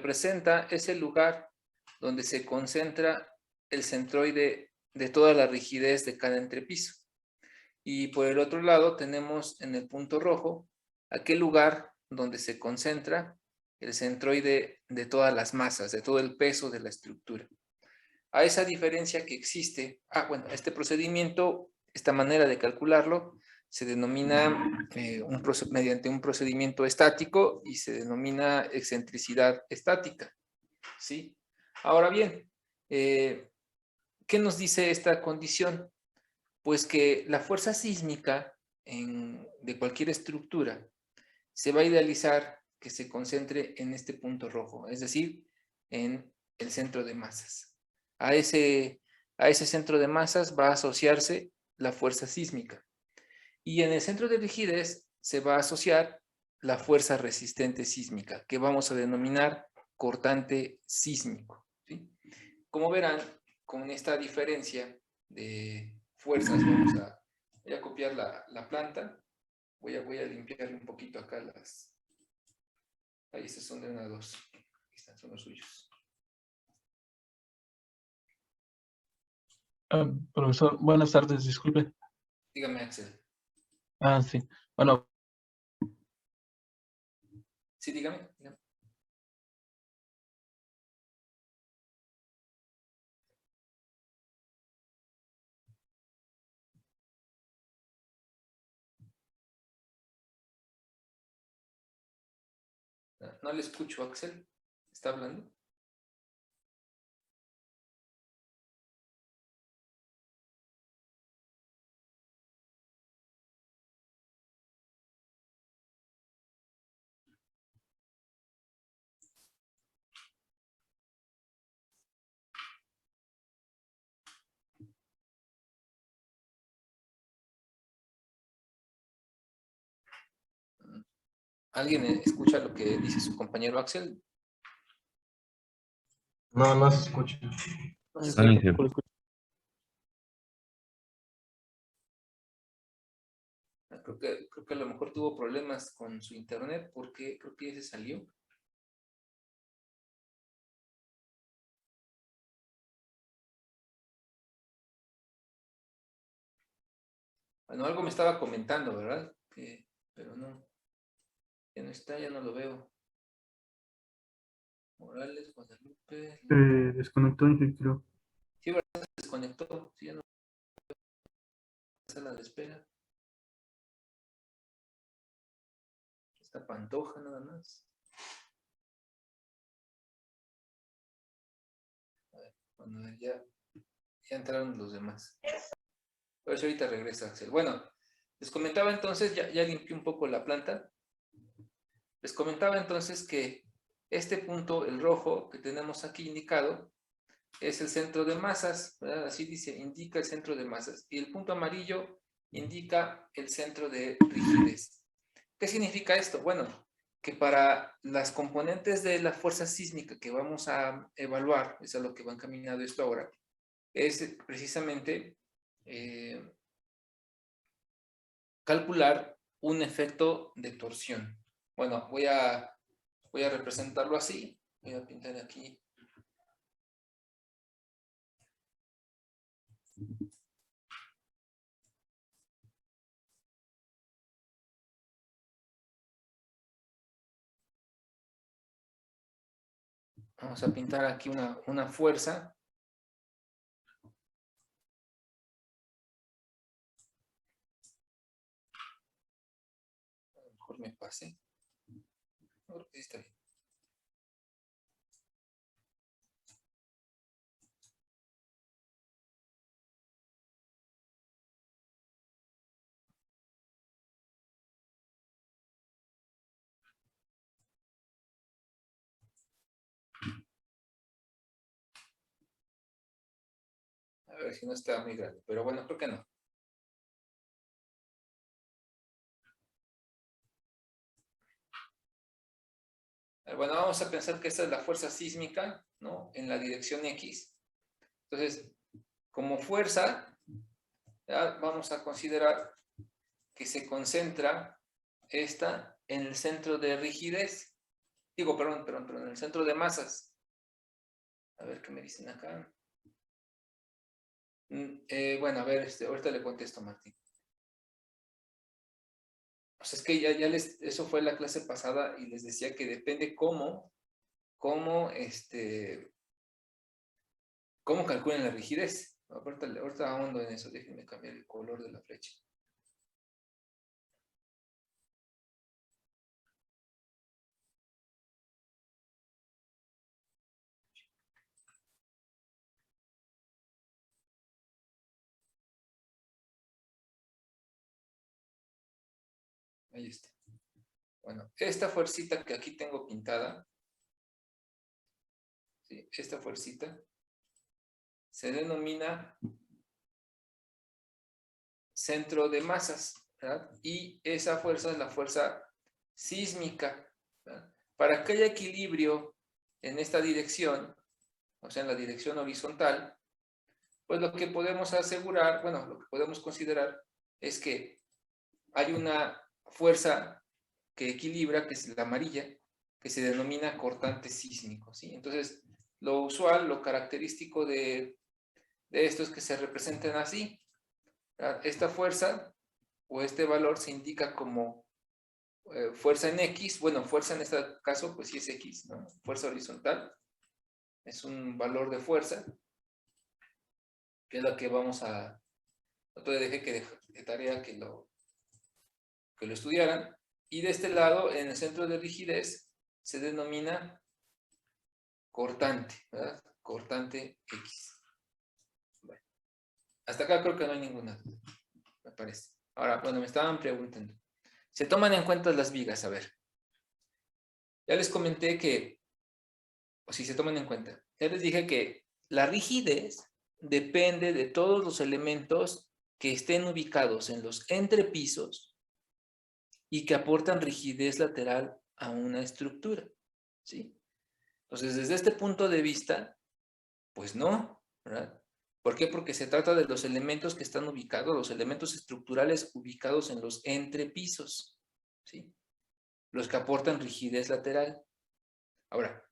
representa es el lugar donde se concentra el centroide de toda la rigidez de cada entrepiso. Y por el otro lado tenemos en el punto rojo aquel lugar donde se concentra el centroide de todas las masas, de todo el peso de la estructura. A esa diferencia que existe, bueno, este procedimiento, esta manera de calcularlo, se denomina mediante un procedimiento estático y se denomina excentricidad estática, ¿sí? Ahora bien, ¿qué nos dice esta condición? Pues que la fuerza sísmica de cualquier estructura se va a idealizar que se concentre en este punto rojo, es decir, en el centro de masas. A ese centro de masas va a asociarse la fuerza sísmica. Y en el centro de rigidez se va a asociar la fuerza resistente sísmica, que vamos a denominar cortante sísmico, ¿sí? Como verán, con esta diferencia de fuerzas, voy a copiar la planta, voy a limpiarle un poquito acá ahí, estos son de 1 a 2, aquí están, son los suyos. Profesor, buenas tardes, disculpe. Dígame, Axel. Sí. Bueno. Sí, dígame. No le escucho, Axel. ¿Está hablando? ¿Alguien escucha lo que dice su compañero Axel? No, no se escucha. Creo que a lo mejor tuvo problemas con su internet porque creo que ya se salió. Bueno, algo me estaba comentando, ¿verdad? Pero no. Ya no está, ya no lo veo. Morales, Guadalupe. Desconectó, ingeniero. Sí, ¿verdad? Se desconectó. Sí, ya no. Sala de espera. Está Pantoja nada más. A ver, bueno, ya entraron los demás. A ver si ahorita regresa Axel. Bueno, les comentaba entonces, ya limpié un poco la planta. Les comentaba entonces que este punto, el rojo que tenemos aquí indicado, es el centro de masas, ¿verdad? Así dice, indica el centro de masas. Y el punto amarillo indica el centro de rigidez. ¿Qué significa esto? Bueno, que para las componentes de la fuerza sísmica que vamos a evaluar, es a lo que va encaminado esto ahora, es precisamente calcular un efecto de torsión. Bueno, voy a representarlo así. Voy a pintar aquí. Vamos a pintar aquí una fuerza. A lo mejor me pasé. Creo que sí está bien. A ver si no está muy grande, pero bueno, creo que no. Bueno, vamos a pensar que esta es la fuerza sísmica, ¿no? En la dirección X. Entonces, como fuerza, ya vamos a considerar que se concentra esta en el centro de rigidez. Digo, perdón, en el centro de masas. A ver qué me dicen acá. Bueno, a ver, ahorita le contesto a Martín. O sea, es que eso fue la clase pasada y les decía que depende cómo calculan la rigidez. Ahorita ahondo en eso, déjenme cambiar el color de la flecha. Ahí está. Bueno, esta fuercita que aquí tengo pintada, ¿sí? Esta fuercita se denomina centro de masas, ¿verdad? Y esa fuerza es la fuerza sísmica, ¿verdad? Para que haya equilibrio en esta dirección, o sea, en la dirección horizontal, pues lo que podemos asegurar, bueno, lo que podemos considerar es que hay una fuerza que equilibra, que es la amarilla, que se denomina cortante sísmico, ¿sí? Entonces, lo usual, lo característico de esto es que se representen así. Esta fuerza o este valor se indica como fuerza en X, bueno, fuerza en este caso, pues sí es X, ¿no? Fuerza horizontal, es un valor de fuerza, que es la que vamos a, no te dejé que de tarea que lo estudiaran, y de este lado, en el centro de rigidez, se denomina cortante, ¿verdad? Cortante X. Bueno, hasta acá creo que no hay ninguna duda, me parece. Ahora, bueno, me estaban preguntando. Se toman en cuenta las vigas, a ver. Ya les comenté que, o si se toman en cuenta, ya les dije que la rigidez depende de todos los elementos que estén ubicados en los entrepisos y que aportan rigidez lateral a una estructura, ¿sí? Entonces, desde este punto de vista, pues no, ¿verdad? ¿Por qué? Porque se trata de los elementos que están ubicados, los elementos estructurales ubicados en los entrepisos, ¿sí? Los que aportan rigidez lateral. Ahora,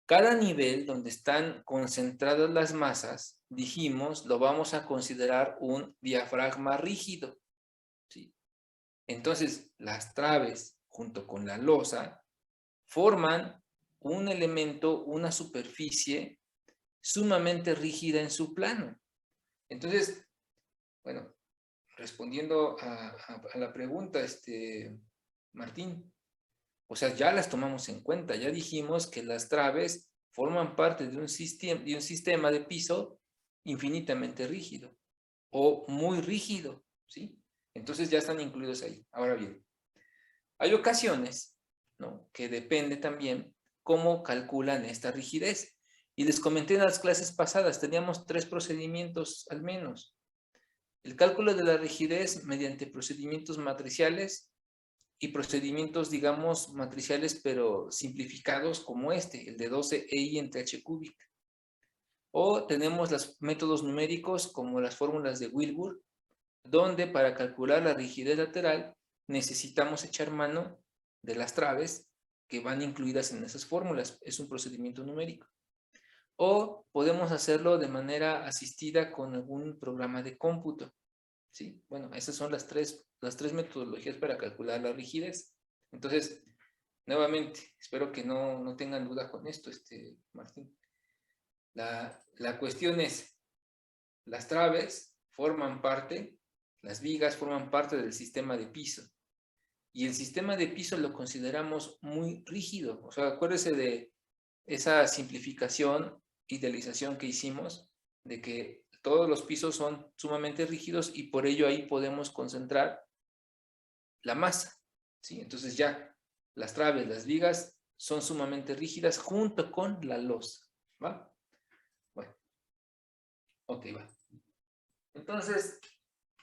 cada nivel donde están concentradas las masas, dijimos, lo vamos a considerar un diafragma rígido, ¿sí? Entonces, las traves, junto con la losa, forman un elemento, una superficie sumamente rígida en su plano. Entonces, bueno, respondiendo a la pregunta, Martín, o sea, ya las tomamos en cuenta, ya dijimos que las traves forman parte de un sistema de piso infinitamente rígido o muy rígido, ¿sí? Entonces ya están incluidos ahí. Ahora bien, hay ocasiones, ¿no?, que depende también cómo calculan esta rigidez. Y les comenté en las clases pasadas, teníamos 3 procedimientos al menos. El cálculo de la rigidez mediante procedimientos matriciales y procedimientos, digamos, matriciales, pero simplificados como el de 12 EI entre H cúbica. O tenemos los métodos numéricos como las fórmulas de Wilbur, donde para calcular la rigidez lateral necesitamos echar mano de las traves que van incluidas en esas fórmulas. Es un procedimiento numérico. O podemos hacerlo de manera asistida con algún programa de cómputo, ¿sí? Bueno, esas son las tres metodologías para calcular la rigidez. Entonces, nuevamente, espero que no tengan duda con esto, Martín. La cuestión es, las traves forman parte, las vigas forman parte del sistema de piso. Y el sistema de piso lo consideramos muy rígido. O sea, acuérdese de esa simplificación, idealización que hicimos, de que todos los pisos son sumamente rígidos y por ello ahí podemos concentrar la masa, ¿sí? Entonces ya, las traves, las vigas son sumamente rígidas junto con la losa, ¿va? Bueno, ok, va. Entonces,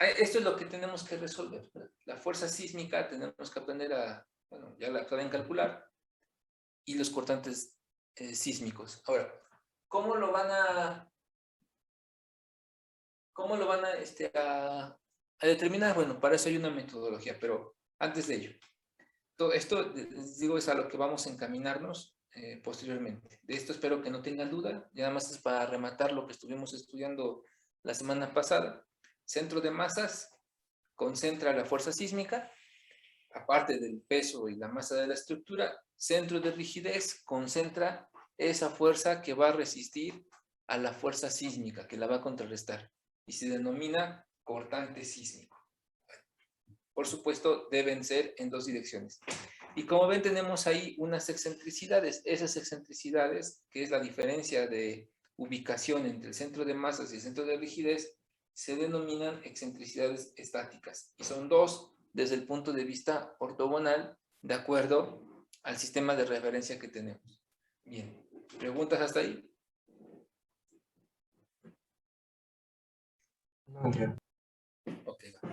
esto es lo que tenemos que resolver, ¿verdad? La fuerza sísmica tenemos que aprender bueno, ya la saben calcular, y los cortantes sísmicos. Ahora, ¿cómo lo van a a determinar? Bueno, para eso hay una metodología, pero antes de ello. Todo esto, les digo, es a lo que vamos a encaminarnos posteriormente. De esto espero que no tengan duda. Ya nada más es para rematar lo que estuvimos estudiando la semana pasada. Centro de masas concentra la fuerza sísmica, aparte del peso y la masa de la estructura. Centro de rigidez concentra esa fuerza que va a resistir a la fuerza sísmica, que la va a contrarrestar, y se denomina cortante sísmico. Por supuesto, deben ser en dos direcciones. Y como ven, tenemos ahí unas excentricidades. Esas excentricidades, que es la diferencia de ubicación entre el centro de masas y el centro de rigidez, se denominan excentricidades estáticas. Y son dos desde el punto de vista ortogonal, de acuerdo al sistema de referencia que tenemos. Bien, ¿preguntas hasta ahí? No entiendo. Ok, va.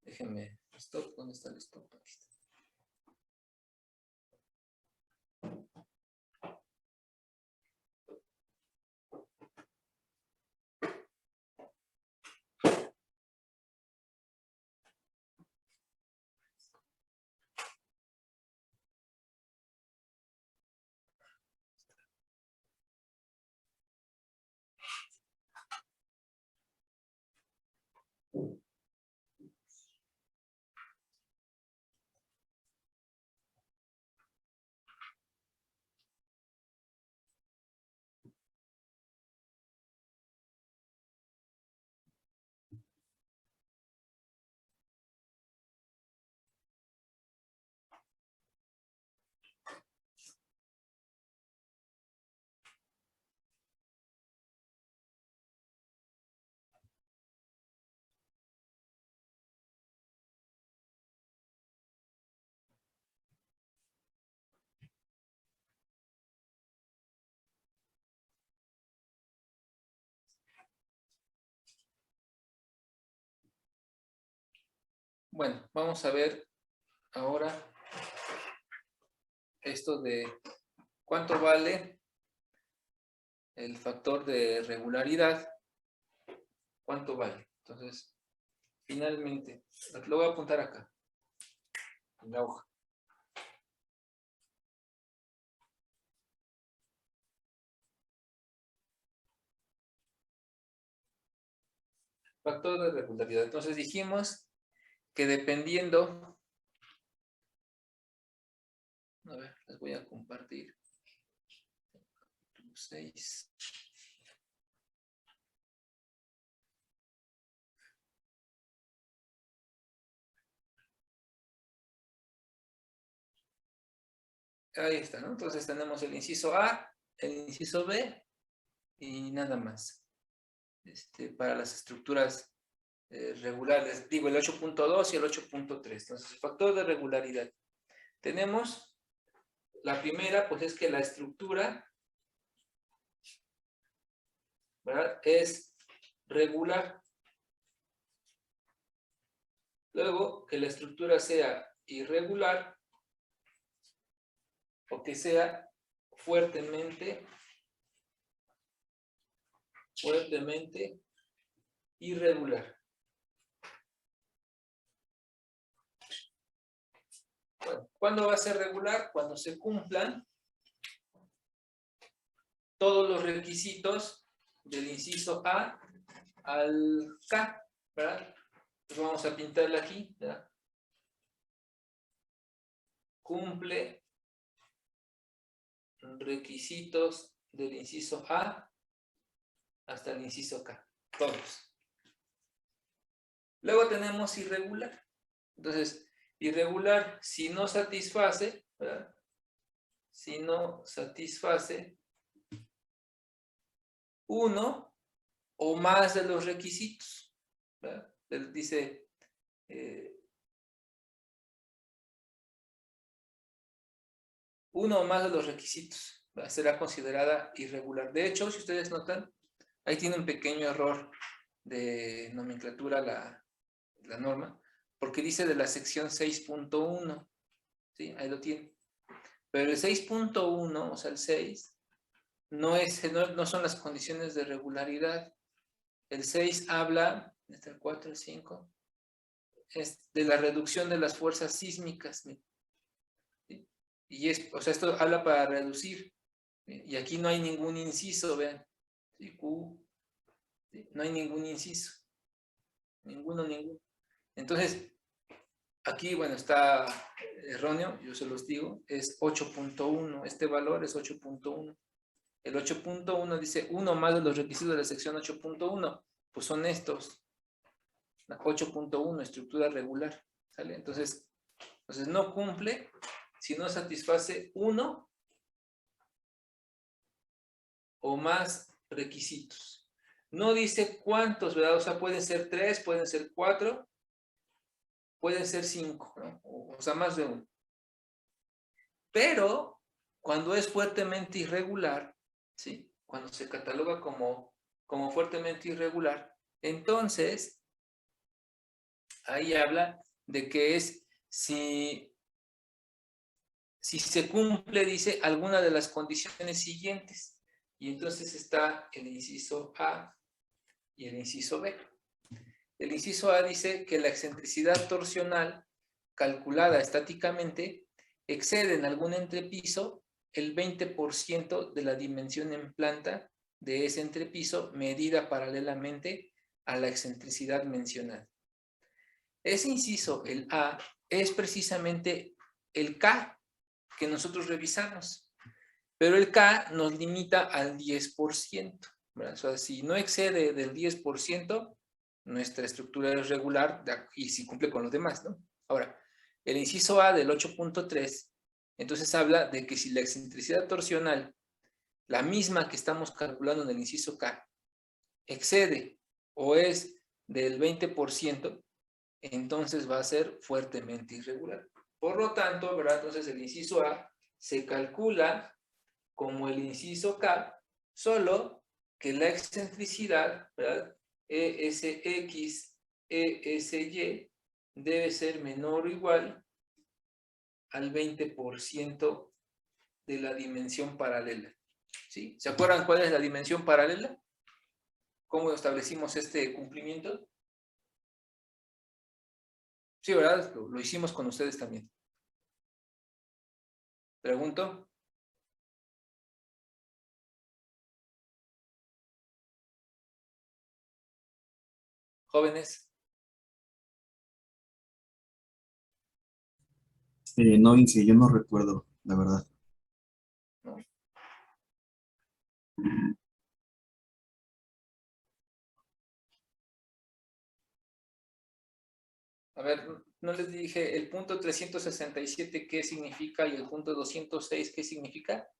Déjenme. Stop, ¿dónde está el stop? Aquí está. Bueno, vamos a ver ahora esto de cuánto vale el factor de regularidad. ¿Cuánto vale? Entonces, finalmente, lo voy a apuntar acá, en la hoja. Factor de regularidad. Entonces dijimos que dependiendo, a ver, les voy a compartir. 6. Ahí está, ¿no? Entonces tenemos el inciso A, el inciso B y nada más. Para las estructuras regulares, digo el 8.2 y el 8.3. Entonces, el factor de regularidad. Tenemos la primera, pues es que la estructura, ¿verdad?, es regular. Luego, que la estructura sea irregular o que sea fuertemente irregular. Bueno, ¿cuándo va a ser regular? Cuando se cumplan todos los requisitos del inciso A al K, ¿verdad? Entonces vamos a pintarla aquí, ¿verdad? Cumple requisitos del inciso A hasta el inciso K, todos. Luego tenemos irregular. Entonces, irregular, si no satisface, ¿verdad?, si no satisface uno o más de los requisitos, ¿verdad? Dice, uno o más de los requisitos, ¿verdad?, será considerada irregular. De hecho, si ustedes notan, ahí tiene un pequeño error de nomenclatura la norma, porque dice de la sección 6.1, ¿sí? Ahí lo tiene. Pero el 6.1, o sea, el 6, no son las condiciones de regularidad. El 6 habla, desde el 4, el 5, es de la reducción de las fuerzas sísmicas. Y o sea, esto habla para reducir. Y aquí no hay ningún inciso, vean. ¿Sí? Q, ¿sí? No hay ningún inciso. Ninguno. Entonces, aquí, bueno, está erróneo, yo se los digo, es 8.1. Este valor es 8.1. El 8.1 dice uno más de los requisitos de la sección 8.1. Pues son estos. 8.1, estructura regular. ¿Sale? Entonces no cumple si no satisface uno o más requisitos. No dice cuántos, ¿verdad? O sea, pueden ser 3, pueden ser 4, pueden ser 5, ¿no? O sea, más de uno. Pero cuando es fuertemente irregular, ¿sí? Cuando se cataloga como fuertemente irregular, entonces ahí habla de que es si se cumple, dice, alguna de las condiciones siguientes. Y entonces está el inciso A y el inciso B. El inciso A dice que la excentricidad torsional calculada estáticamente excede en algún entrepiso el 20% de la dimensión en planta de ese entrepiso medida paralelamente a la excentricidad mencionada. Ese inciso, el A, es precisamente el K que nosotros revisamos, pero el K nos limita al 10%, ¿verdad? O sea, si no excede del 10%, nuestra estructura es regular y si cumple con los demás, ¿no? Ahora, el inciso A del 8.3, entonces habla de que si la excentricidad torsional, la misma que estamos calculando en el inciso K, excede o es del 20%, entonces va a ser fuertemente irregular. Por lo tanto, ¿verdad? Entonces el inciso A se calcula como el inciso K, solo que la excentricidad, ¿verdad? ESX, ESY debe ser menor o igual al 20% de la dimensión paralela. ¿Sí? ¿Se acuerdan cuál es la dimensión paralela? ¿Cómo establecimos este cumplimiento? Sí, ¿verdad? Lo hicimos con ustedes también. Pregunto. Jóvenes. No, Ince, yo no recuerdo, la verdad. ¿No? A ver, no les dije el punto 367 qué significa y el punto 206 qué significa.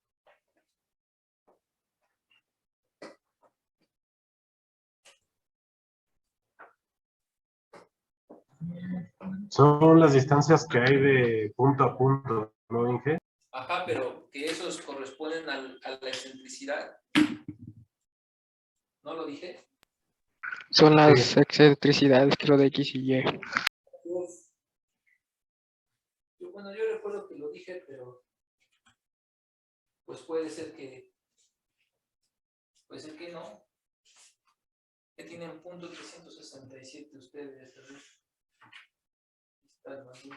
Son las distancias que hay de punto a punto, ¿no, Inge? Ajá, pero que esos corresponden a la excentricidad. ¿No lo dije? Son las Sí. excentricidades, creo, de X y Y. Bueno, yo recuerdo que lo dije, pero pues puede ser que no. Que tienen punto 367 ustedes. A ver. Está el vacío.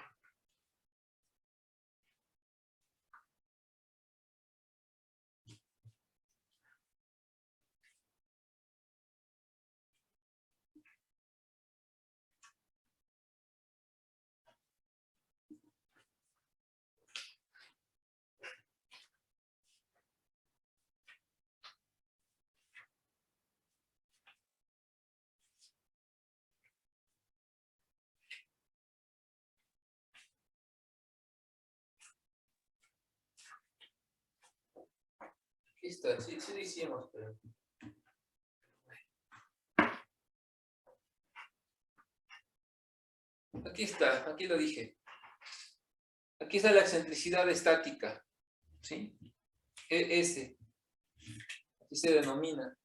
Aquí está, sí lo hicimos, pero... Aquí está, aquí lo dije. Aquí está la excentricidad estática, ¿sí? ES, así se denomina,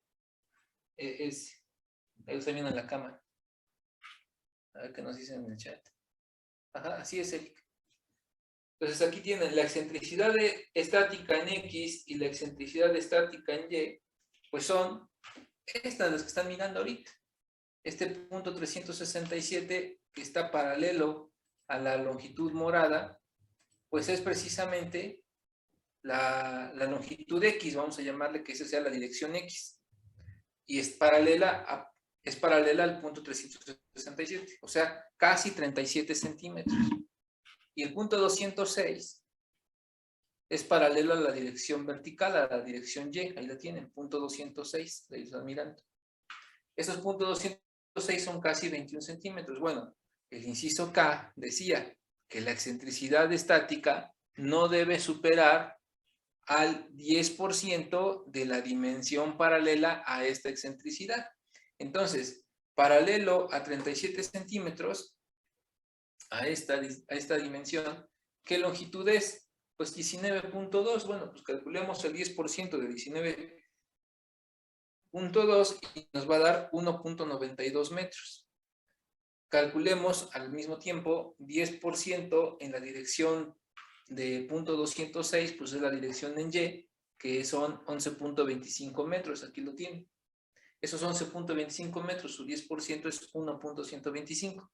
ES. Ahí lo estoy viendo en la cámara. A ver qué nos dicen en el chat. Ajá, así es, Erika. Entonces aquí tienen la excentricidad estática en X y la excentricidad estática en Y, pues son estas las que están mirando ahorita. Este punto 367 que está paralelo a la longitud morada, pues es precisamente la longitud X, vamos a llamarle que esa sea la dirección X, y es paralela al punto 367, o sea, casi 37 centímetros. Y el punto 206 es paralelo a la dirección vertical, a la dirección Y, ahí la tienen, punto 206, ahí están mirando. Esos puntos 206 son casi 21 centímetros. Bueno, el inciso K decía que la excentricidad estática no debe superar al 10% de la dimensión paralela a esta excentricidad. Entonces, paralelo a 37 centímetros, a esta dimensión, ¿qué longitud es? Pues 19.2, bueno, pues calculemos el 10% de 19.2 y nos va a dar 1.92 metros. Calculemos al mismo tiempo 10% en la dirección de punto 206, pues es la dirección en Y, que son 11.25 metros, aquí lo tienen. Esos 11.25 metros, su 10% es 1.125.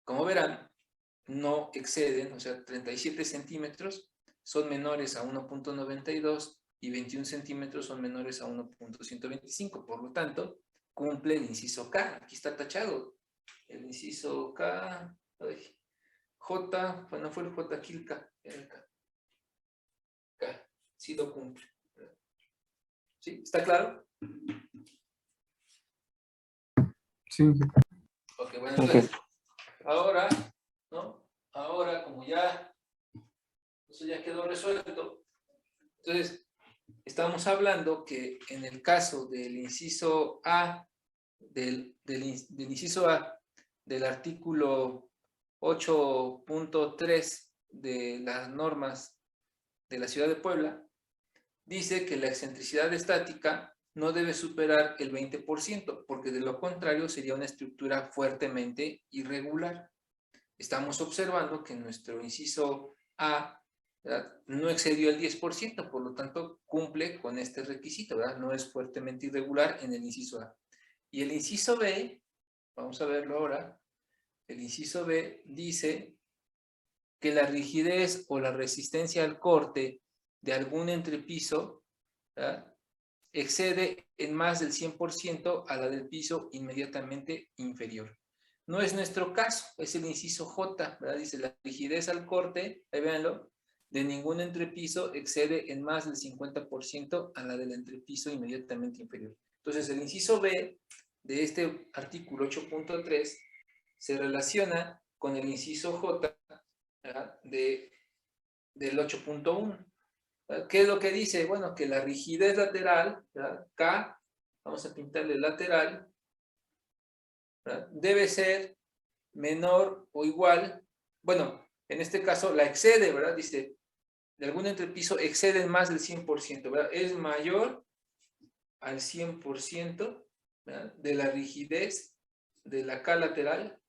Como verán, no exceden, o sea, 37 centímetros son menores a 1.92 y 21 centímetros son menores a 1.125. Por lo tanto, cumple el inciso K. Aquí está tachado. El inciso K, J, bueno, fue el J, aquí el K, el K. K, sí lo cumple. ¿Sí? ¿Está claro? Sí. Ok, bueno, entonces, ahora, ¿no? Ahora, como ya, eso ya quedó resuelto, entonces, estamos hablando que en el caso del inciso A, del inciso A, del artículo 8.3 de las normas de la Ciudad de Puebla, dice que la excentricidad estática no debe superar el 20%, porque de lo contrario sería una estructura fuertemente irregular. Estamos observando que nuestro inciso A, ¿verdad?, no excedió el 10%, por lo tanto cumple con este requisito, ¿verdad? No es fuertemente irregular en el inciso A. Y el inciso B, vamos a verlo ahora, el inciso B dice que la rigidez o la resistencia al corte de algún entrepiso, ¿verdad?, excede en más del 100% a la del piso inmediatamente inferior. No es nuestro caso, es el inciso J, ¿verdad? Dice la rigidez al corte, ahí véanlo, de ningún entrepiso excede en más del 50% a la del entrepiso inmediatamente inferior. Entonces el inciso B de este artículo 8.3 se relaciona con el inciso J, ¿verdad?, del 8.1. ¿Qué es lo que dice? Bueno, que la rigidez lateral, ¿verdad?, K, vamos a pintarle lateral, ¿verdad?, debe ser menor o igual, bueno, en este caso la excede, ¿verdad? Dice, de algún entrepiso excede más del 100%, ¿verdad? Es mayor al 100%, ¿verdad?, de la rigidez de la K lateral,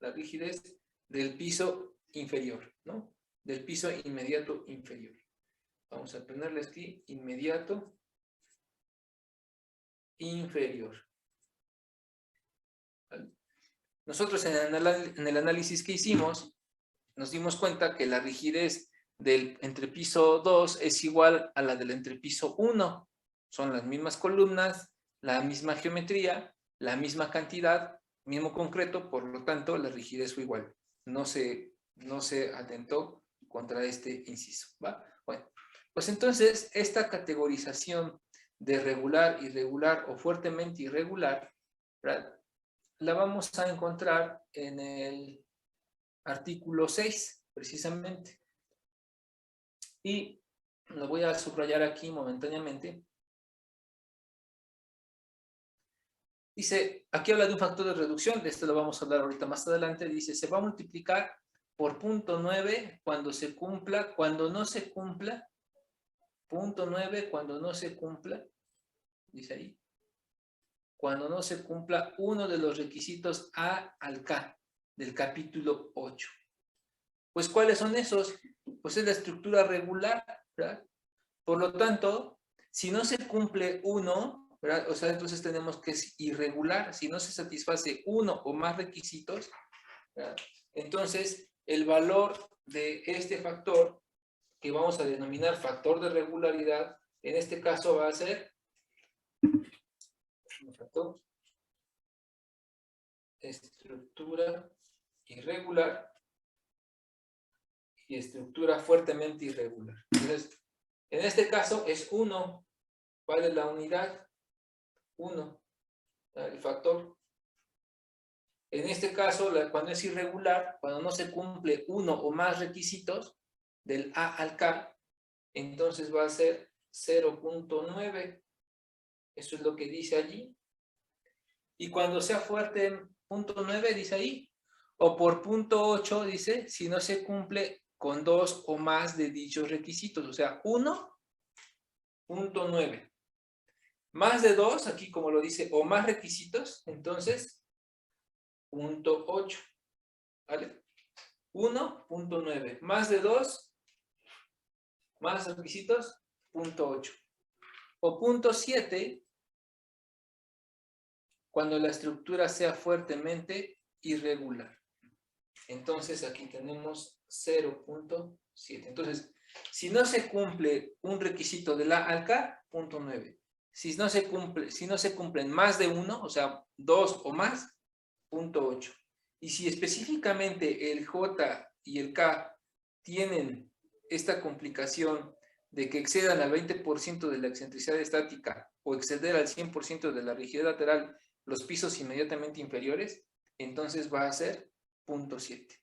la rigidez del piso inferior, ¿no? Del piso inmediato inferior. Vamos a ponerle aquí inmediato inferior. ¿Vale? Nosotros en el análisis que hicimos nos dimos cuenta que la rigidez del entrepiso 2 es igual a la del entrepiso 1. Son las mismas columnas, la misma geometría, la misma cantidad, mismo concreto, por lo tanto la rigidez fue igual. No se atentó contra este inciso, ¿va? Bueno, pues entonces esta categorización de regular, irregular o fuertemente irregular, ¿verdad?, la vamos a encontrar en el artículo 6, precisamente. Y lo voy a subrayar aquí momentáneamente. Dice, aquí habla de un factor de reducción, de esto lo vamos a hablar ahorita más adelante. Dice, se va a multiplicar por 0.9 cuando se cumpla, cuando no se cumpla, 0.9 cuando no se cumpla, dice ahí, cuando no se cumpla uno de los requisitos A al K del capítulo 8. Pues, ¿cuáles son esos? Pues es la estructura regular, ¿verdad? Por lo tanto, si no se cumple uno, ¿verdad?, o sea, entonces tenemos que es irregular. Si no se satisface uno o más requisitos, ¿verdad?, entonces el valor de este factor que vamos a denominar factor de regularidad, en este caso va a ser factor estructura irregular y estructura fuertemente irregular. Entonces, en este caso es 1, vale la unidad, 1, el factor. En este caso, cuando es irregular, cuando no se cumple uno o más requisitos del A al K, entonces va a ser 0.9. Eso es lo que dice allí. Y cuando sea fuerte en 0.9, dice ahí, o por 0.8, dice, si no se cumple con 2 o más de dichos requisitos, o sea, 1.9. Más de 2, aquí como lo dice, o más requisitos, entonces, 0.8, ¿vale? 1.9, más de 2, más requisitos, 0.8. O 0.7, cuando la estructura sea fuertemente irregular. Entonces aquí tenemos 0.7. Entonces, si no se cumple un requisito de la al K, 0.9. Si no se cumplen más de 1, o sea, 2 o más, 0.8. Y si específicamente el J y el K tienen esta complicación de que excedan al 20% de la excentricidad estática o exceder al 100% de la rigidez lateral los pisos inmediatamente inferiores, entonces va a ser 0.7.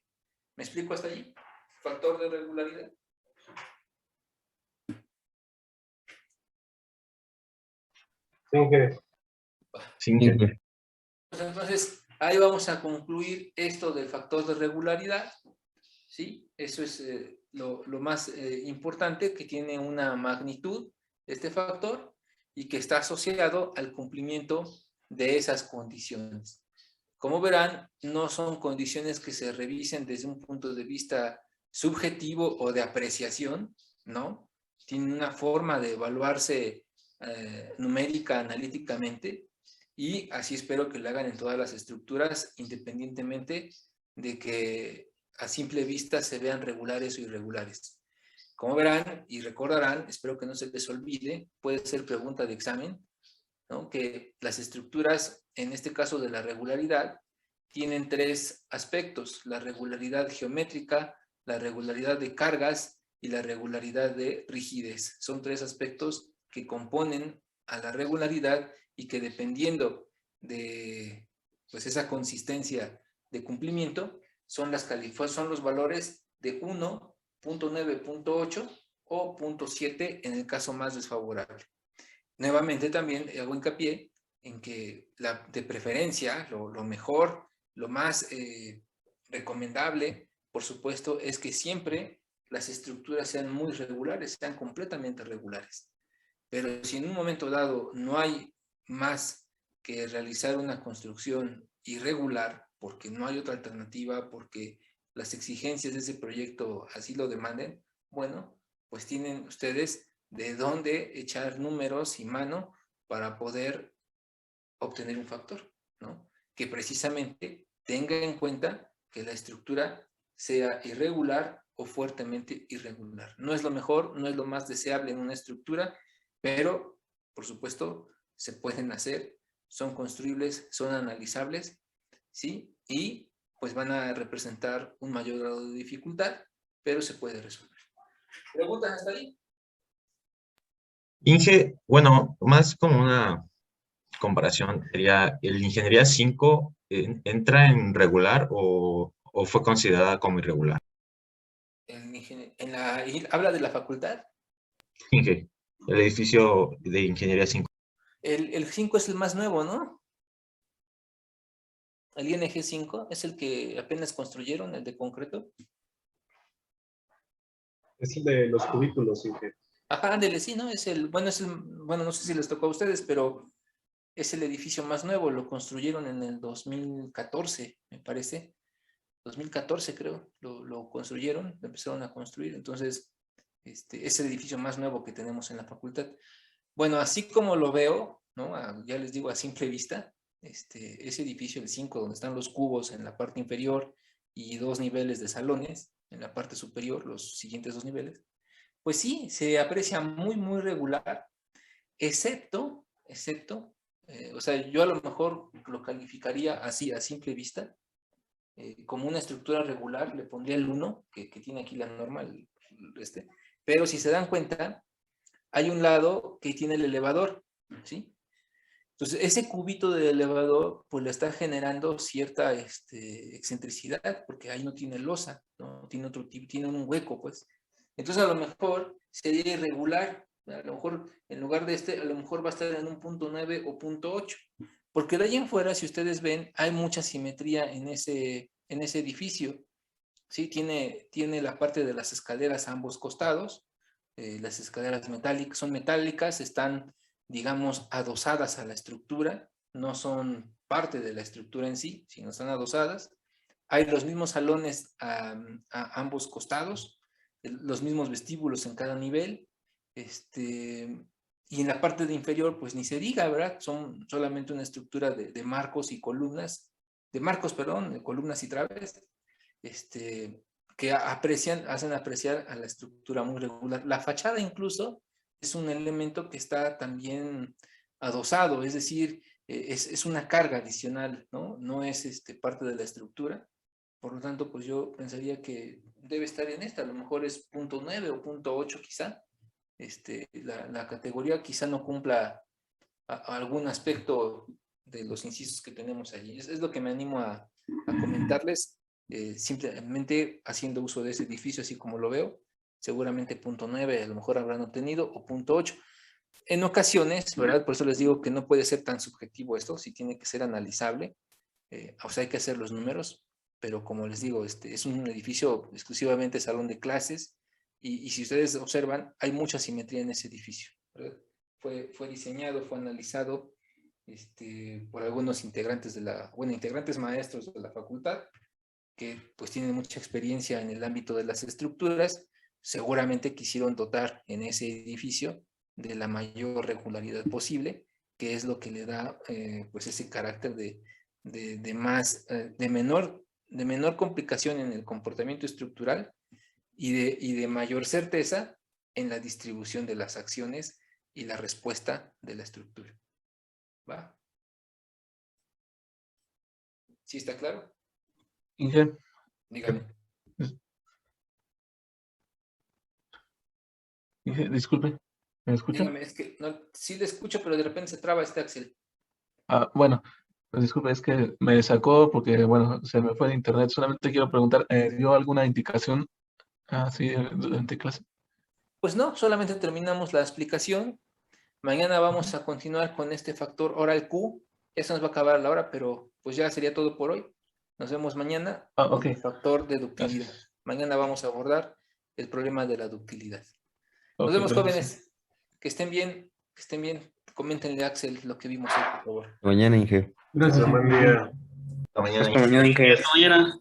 ¿Me explico hasta allí? Factor de regularidad. Inge. Entonces, ahí vamos a concluir esto del factor de regularidad. ¿Sí? Eso es lo más importante, que tiene una magnitud este factor y que está asociado al cumplimiento de esas condiciones. Como verán, no son condiciones que se revisen desde un punto de vista subjetivo o de apreciación, ¿no? Tienen una forma de evaluarse numérica, analíticamente, y así espero que lo hagan en todas las estructuras, independientemente de que a simple vista se vean regulares o irregulares. Como verán y recordarán, espero que no se les olvide, puede ser pregunta de examen, ¿no? Que las estructuras, en este caso de la regularidad, tienen 3 aspectos: la regularidad geométrica, la regularidad de cargas y la regularidad de rigidez. Son 3 aspectos que componen a la regularidad y que, dependiendo de pues, esa consistencia de cumplimiento, son los valores de 1, 0.9, 0.8 o 0.7 en el caso más desfavorable. Nuevamente también hago hincapié en que de preferencia, lo mejor, lo más recomendable, por supuesto, es que siempre las estructuras sean muy regulares, sean completamente regulares. Pero si en un momento dado no hay más que realizar una construcción irregular, porque no hay otra alternativa, porque las exigencias de ese proyecto así lo demanden, bueno, pues tienen ustedes de dónde echar números y mano para poder obtener un factor, ¿no? Que precisamente tenga en cuenta que la estructura sea irregular o fuertemente irregular. No es lo mejor, no es lo más deseable en una estructura, pero, por supuesto, se pueden hacer, son construibles, son analizables, ¿sí? Y pues van a representar un mayor grado de dificultad, pero se puede resolver. ¿Preguntas hasta ahí? Inge, bueno, más como una comparación, sería, ¿el Ingeniería 5 entra en regular o fue considerada como irregular? ¿Habla de la facultad? Inge, el edificio de Ingeniería 5. El 5 es el más nuevo, ¿no? El ING 5 es el que apenas construyeron, el de concreto. Es el de los cubículos, Inge. Ajá, ándele, sí, ¿no? Bueno, no sé si les tocó a ustedes, pero es el edificio más nuevo, lo construyeron en el 2014, me parece. 2014 creo, lo construyeron, lo empezaron a construir, entonces es el edificio más nuevo que tenemos en la facultad. Bueno, así como lo veo, ¿no? Ya les digo a simple vista, ese edificio, el 5, donde están los cubos en la parte inferior y 2 niveles de salones en la parte superior, los siguientes 2 niveles, Pues sí, se aprecia muy regular, excepto, o sea, yo a lo mejor lo calificaría así, a simple vista, como una estructura regular, le pondría el 1, que tiene aquí la norma, pero si se dan cuenta, hay un lado que tiene el elevador, ¿sí? Entonces, ese cubito del elevador, pues le está generando cierta excentricidad, porque ahí no tiene losa, no tiene otro tipo, tiene un hueco, pues. Entonces, a lo mejor sería irregular, a lo mejor, en lugar de a lo mejor va a estar en un punto 9 o punto 8, porque de ahí en fuera, si ustedes ven, hay mucha simetría en ese edificio, ¿sí? Tiene la parte de las escaleras a ambos costados, las escaleras son metálicas, están, digamos, adosadas a la estructura, no son parte de la estructura en sí, sino están adosadas. Hay los mismos salones a ambos costados, los mismos vestíbulos en cada nivel, y en la parte de inferior, pues ni se diga, ¿verdad? Son solamente una estructura de marcos y columnas, de columnas y traves, que hacen apreciar a la estructura muy regular. La fachada incluso es un elemento que está también adosado, es decir, es una carga adicional, ¿no? No es parte de la estructura. Por lo tanto, pues yo pensaría que debe estar en esta, a lo mejor es punto 9 o punto 8 quizá. La categoría quizá no cumpla algún aspecto de los incisos que tenemos allí. Es lo que me animo a comentarles, simplemente haciendo uso de ese edificio así como lo veo. Seguramente punto 9 a lo mejor habrán obtenido, o punto 8. En ocasiones, ¿verdad? Por eso les digo que no puede ser tan subjetivo esto, sí tiene que ser analizable, o sea, hay que hacer los números, pero como les digo, es un edificio exclusivamente salón de clases, y si ustedes observan, hay mucha simetría en ese edificio, ¿verdad? Fue diseñado, fue analizado por algunos integrantes integrantes maestros de la facultad, que pues tienen mucha experiencia en el ámbito de las estructuras, seguramente quisieron dotar en ese edificio de la mayor regularidad posible, que es lo que le da pues ese carácter de menor complicación en el comportamiento estructural y de mayor certeza en la distribución de las acciones y la respuesta de la estructura. ¿Va? ¿Sí está claro? Inge, Dígame. Inge, disculpe, ¿me escucha? Dígame, es que no, sí le escucho, pero de repente se traba Axel. Bueno, pues disculpe, es que me sacó porque, bueno, se me fue de internet. Solamente quiero preguntar, ¿dio alguna indicación así durante clase? Pues no, solamente terminamos la explicación. Mañana vamos a continuar con este factor oral Q. Ya se nos va a acabar la hora, pero pues ya sería todo por hoy. Nos vemos mañana con Ok, el factor de ductilidad. gracias. Mañana vamos a abordar el problema de la ductilidad. Nos Ok, vemos, gracias. jóvenes. Que estén bien, que estén bien. Coméntenle a Axel lo que vimos hoy, por favor. Mañana, Inge. Gracias, buen día. Hasta mañana. Hasta mañana, Inge. Hasta mañana.